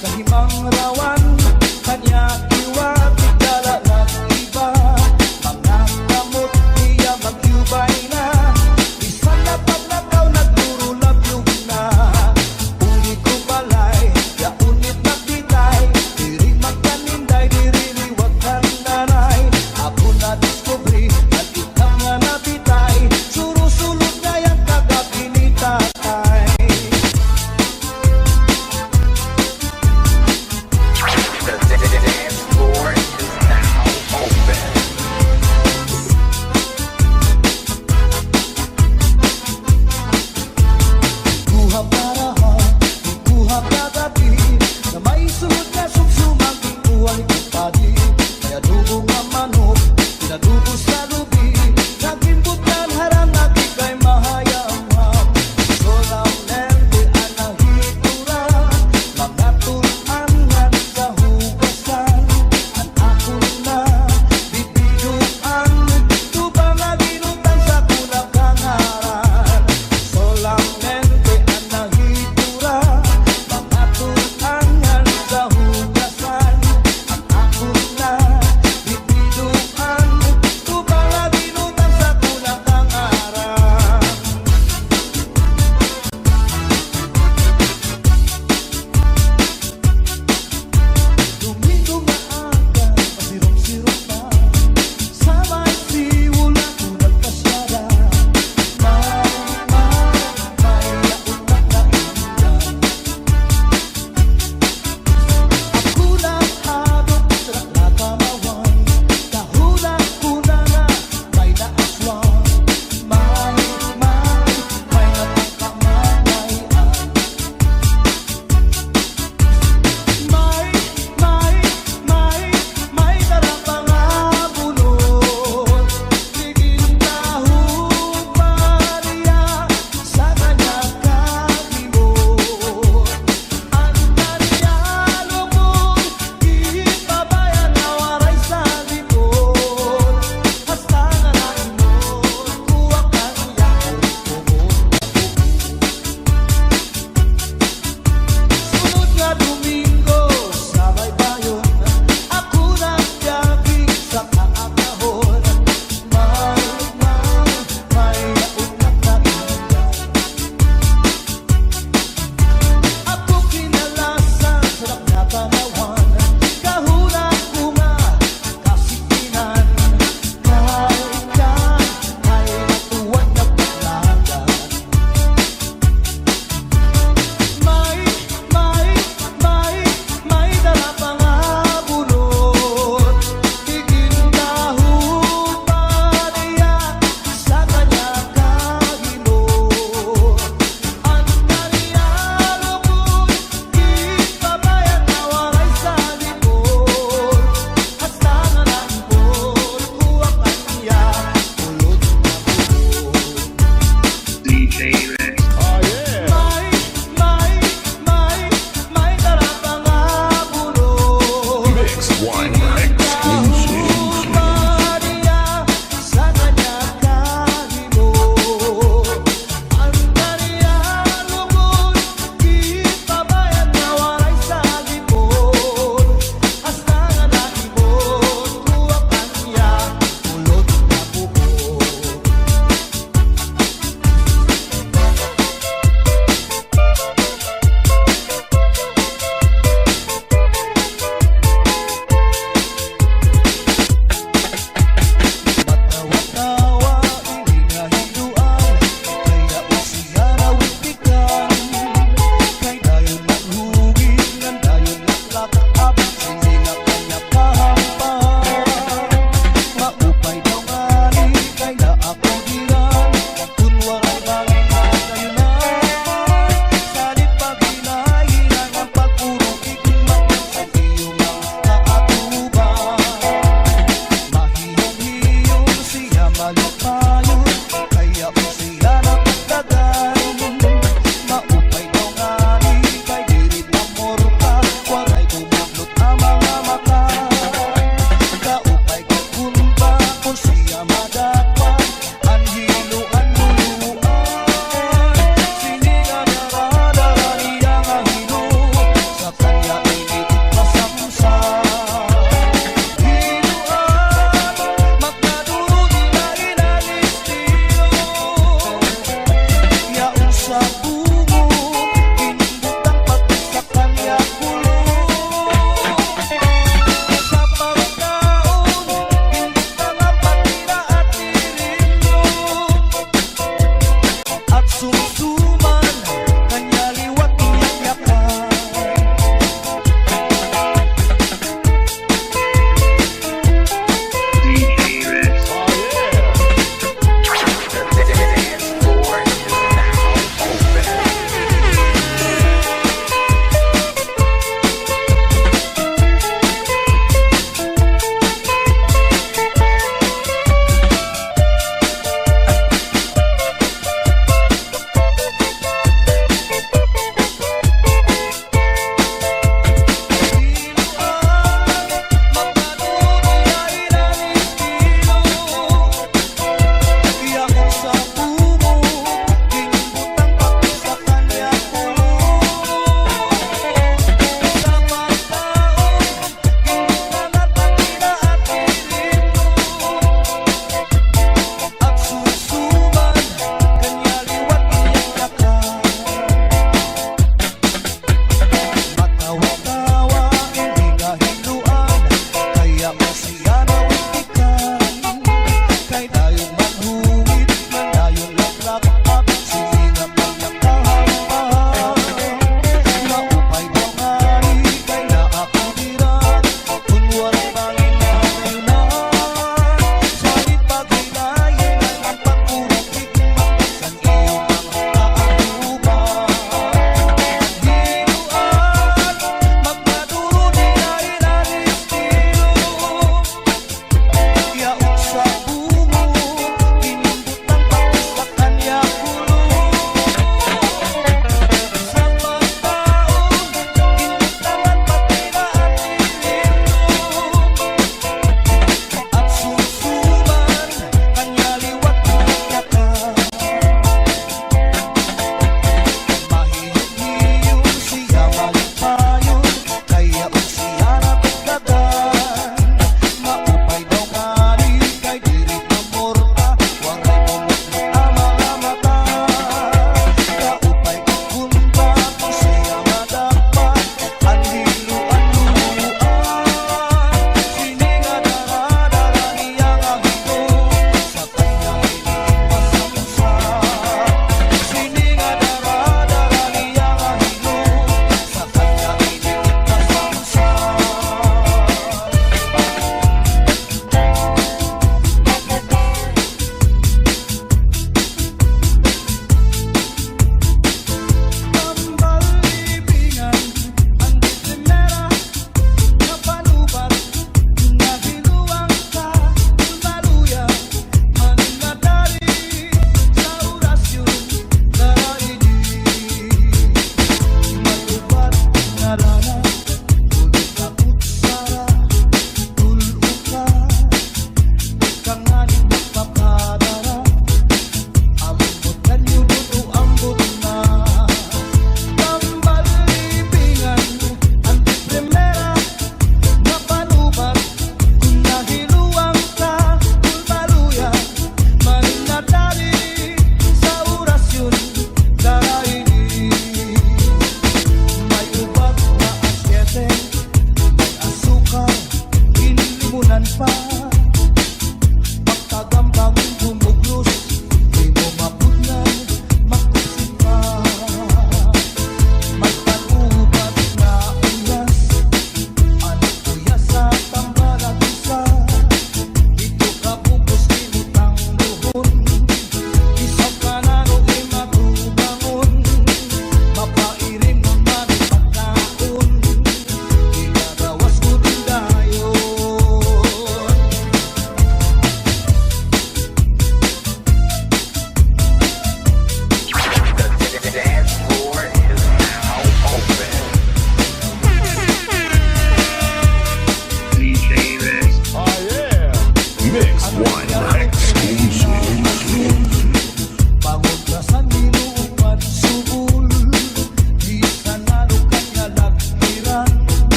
kahimang rawan, kanya iwat igdala ng iba. Mga kamot niya mag-iubay na, bisan na paglakaw nagturo labyog na. Uli ko balay, yaunit nagbitay, diri magkaninday, diri liwat kandanay. Ako na diskubri, at ikang nga nabitay, surusulod na yung kagabi ni tatay.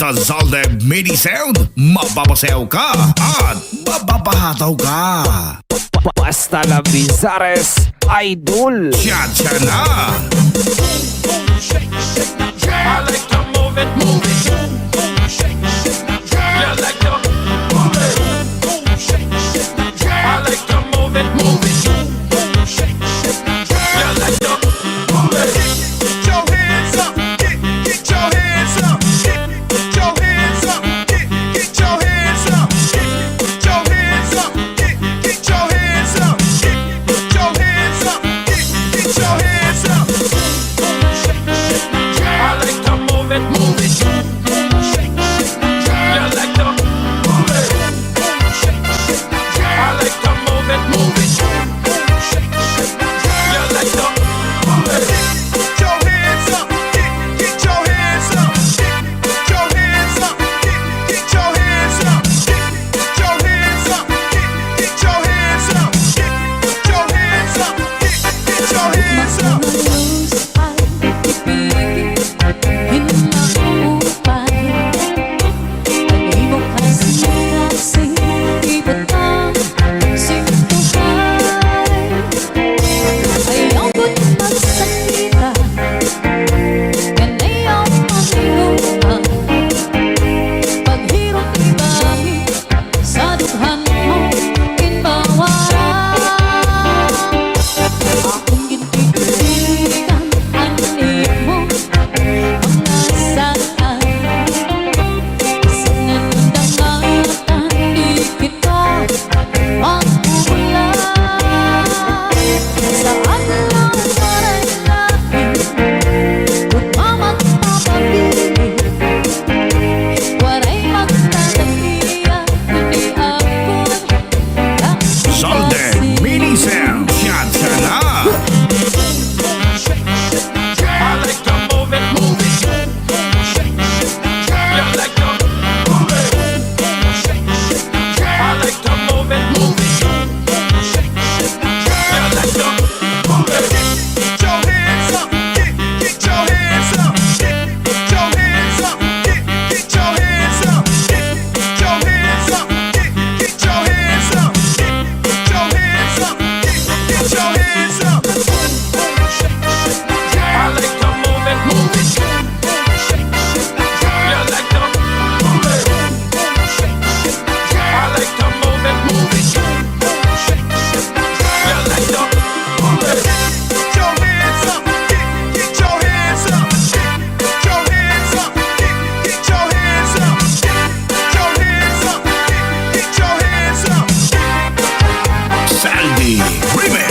Sa Zalde Mini Sound, mapapasayaw ka at mapapahataw ka. Basta la Bizares Idol. Cha-cha na! I like to move it, move it. Shake, shake, yeah, I like to move it. Shake, shake, I like to move it, move it. Shake, shake, yeah, I like to move it. Get your hands up, get your hands up, get your hands up, get your hands up, get your hands up, get your hands up, get your hands up, get your hands up. I like to move it, move it. Shake, yeah, I like to move it. Shake, I like to move it, move it. Shake, yeah, I like to move it. Get your hands up, get your hands up, get your hands up, get your hands up, get your hands up, get your hands up, get your hands up, get your hands up. Zalde Mini Sound, cha-cha na! I like to move it, move it. Shake, yeah, I like to move it. Shake, I like to move it, move it. Shake, yeah, I like to move it. Get your hands up, get your hands up, get your hands up, get your hands up, get your hands up, get your hands up, get your hands up, get your hands up. I like to move it, move it. Shake, yeah, I like to move it. Shake, I like to move it, move it. Shake, yeah, I like to move it. Get your hands up, get your hands up, get your hands up, get your hands up, get your hands up, get your hands up. Saldi Remix.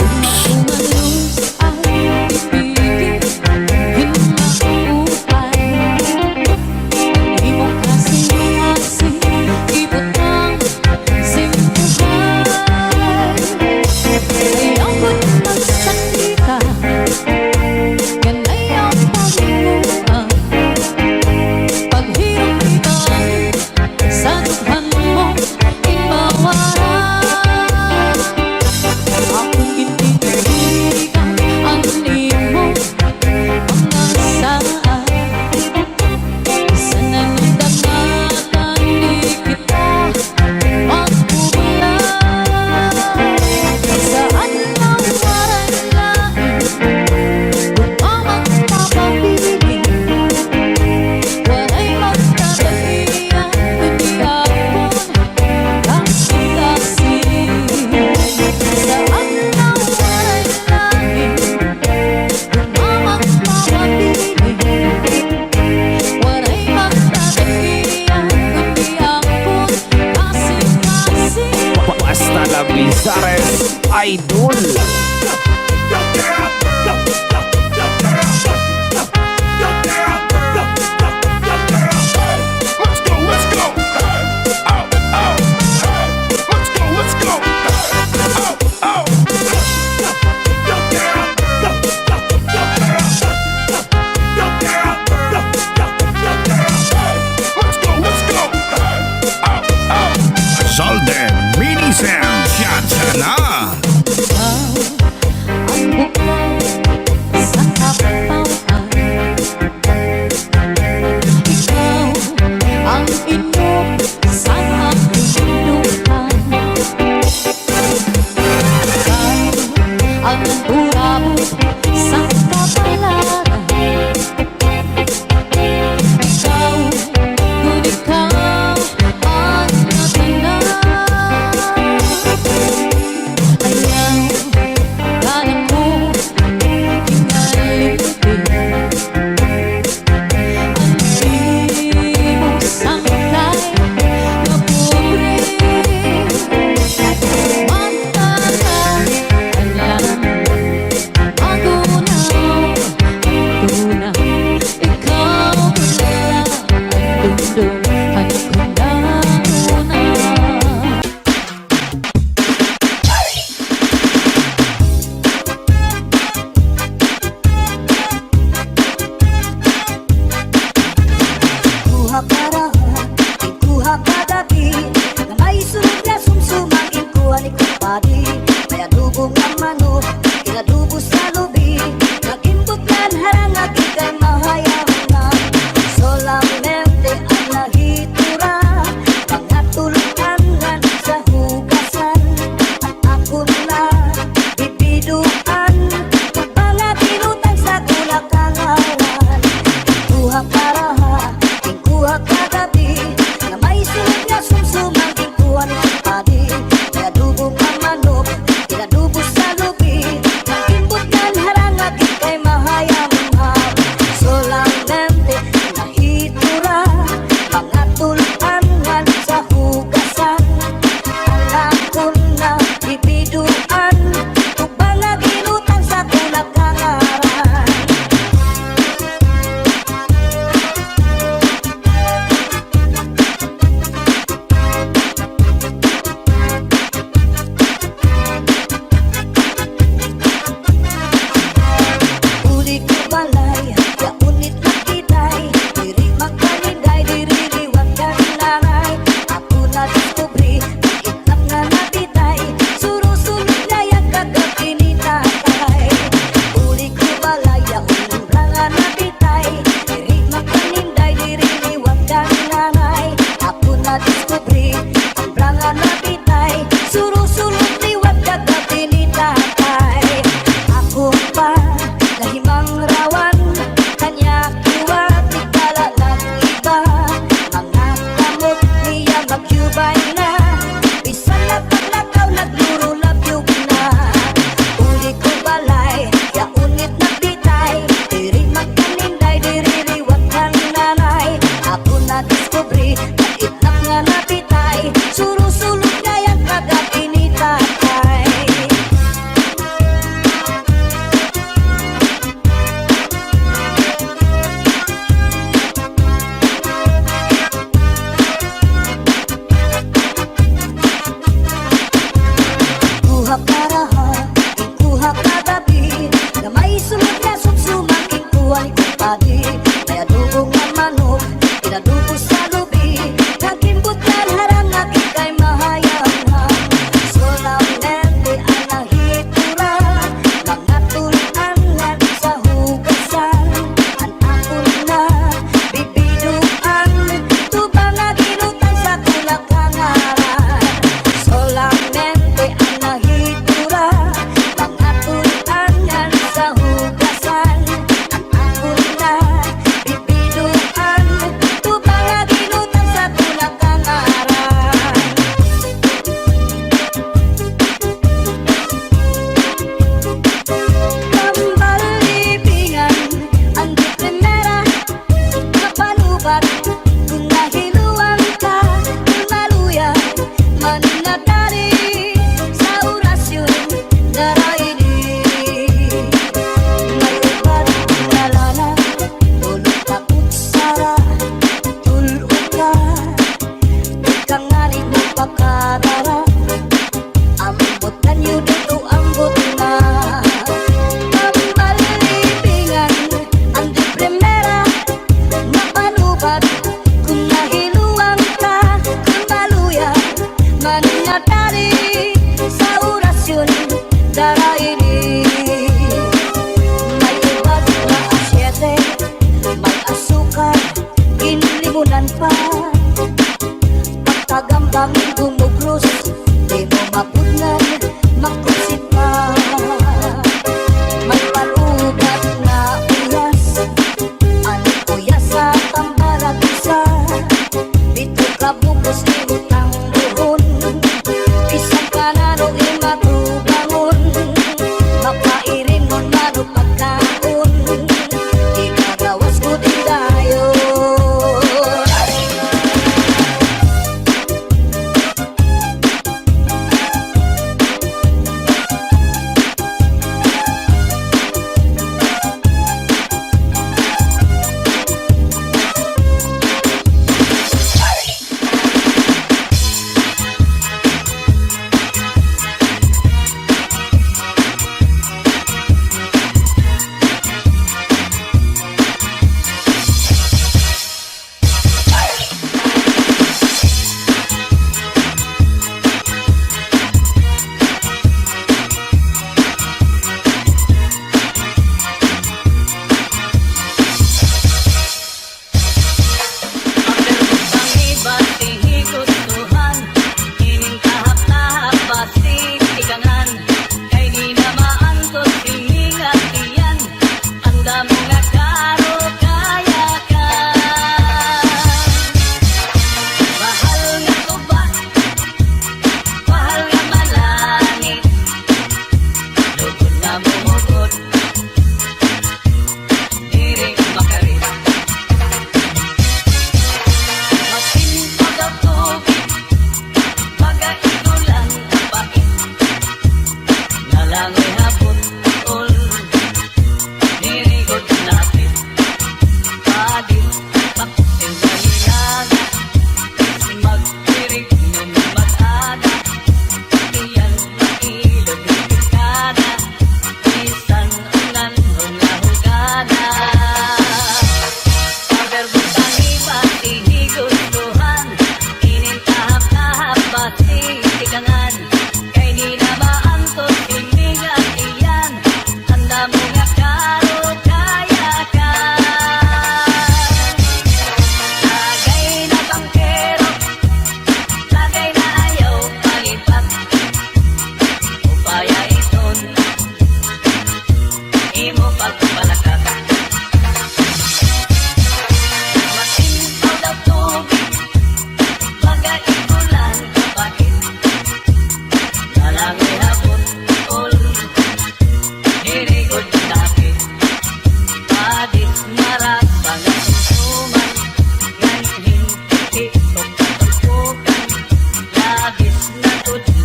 Basta la Bizares Idol. Let's go, let's go. Ow, ow. Let's go, let's go. Ow, ow. Let's go, let's go. Ow, ow. Zalde Mini Sound, cha-cha na! Ang bukal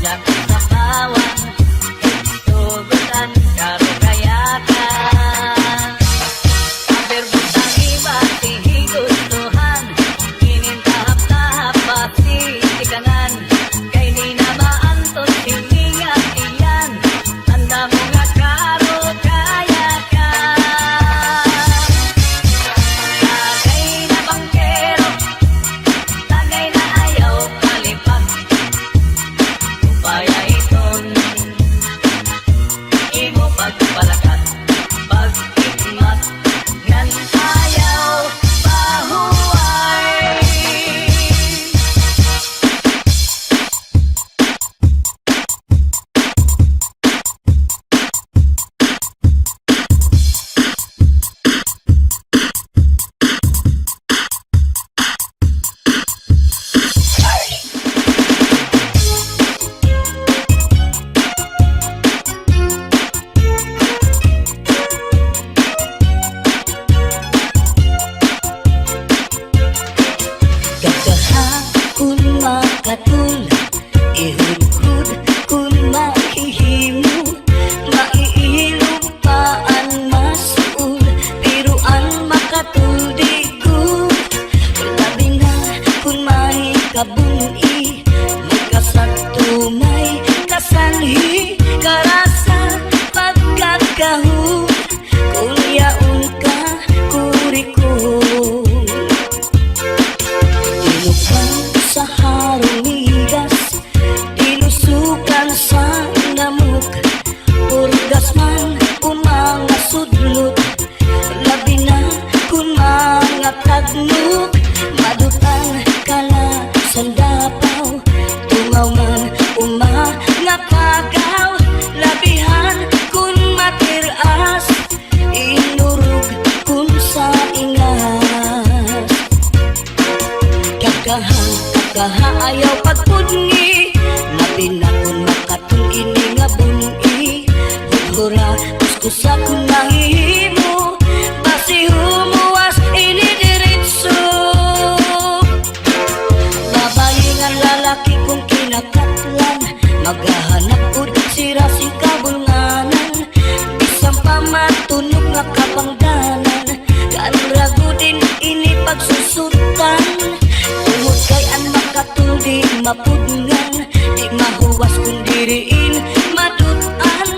Jatuh sa bawang, tugutan, karugayakan. Aber butang iba, tihigustuhan, inintahap-tahap, pati tikanan. Kay di na maantos, hiningat iyan, tanda mo nga karugayakan. Tagay na bangkero, tagay na ayaw palipag. Upaya iton, imo pagpalakat, pag-ikmat, ngan ayaw pahuway. Gagahakon makatul, ihudhud kun mahihimo, maiilupaan masul, biruan makatuldigo. Labi na kun may kabuni, may kasagto may kasanhi, karasa pagkakahu, kulyaon ka kurikul. Dinukan sa harumigas, dinusukan sa namuk, purgas man umanga sudlot, labi na kun mga tagnuk, madutan kala sandapaw, tungaw man umanga pagaw, labihan kun matiras, inurug kun sa ingas. Kakaha ayaw pagpudngi, labi na kun makatul ini nga buni, hudhura kuskusa kun mahihimo, basi humuwas ini diritso. Babayi nga lalaki kung kinakatlan, maghahanap ud sira sing kabulnganan, bisang pamatunog nga kapangdanan, kanragudin ini pagsusutan. Tungod kay an makatul di mapudngan, di mahuwas kung diriin madutan,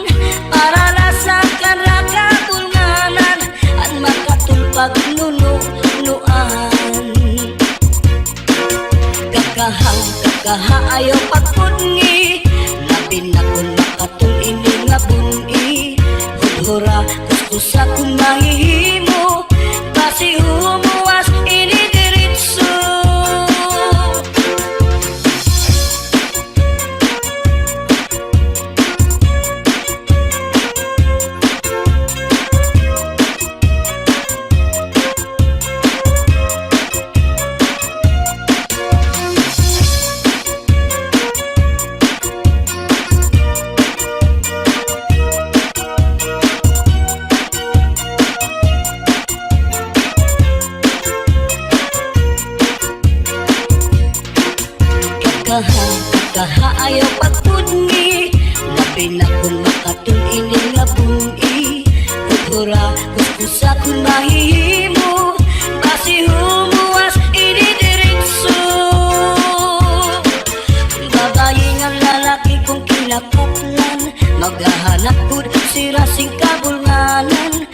para lasakan rakabulnganan, an makatul pagnunuan. Kakaha ayaw pagpudngi, labi na kun makatul ini nga buni, hudhura kuskusa kun mahihimo, basi humuwas ini diritso. Kakaha ayaw pagpudngi, labi na kun makatul ini nga buni, hudhura kuskusa kun mahihimo, basi humuwas ini diritso. Babayi nga lalaki kung kinakatlan, maghahanap ud sira sing kabulnganan,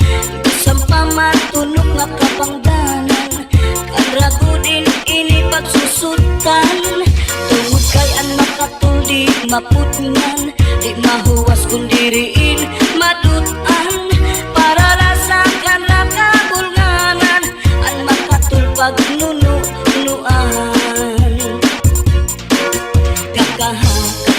bisang pamatunog nga kapangdanan, kanragudin ini pagsusutan. Tungod kay an makatul di mapudngan, di mahuwas kung diriin madutan, para lasakan rakabulnganan, an makatul pagnunuan.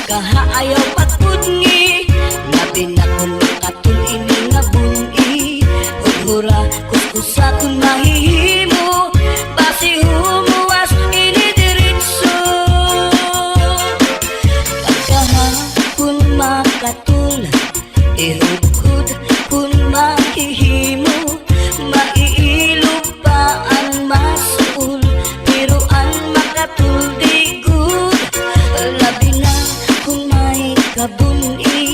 Kakaha ayaw pagpudngi, labi na kun makatul ini nga buni, hudhura kuskusa kun mahihimo, basi humuwas ini diritso. Kakaha kun makatul, ihudhud kun mahihimo, maiilupaan masul, biruan makatul digud, labi na kun may kabun-i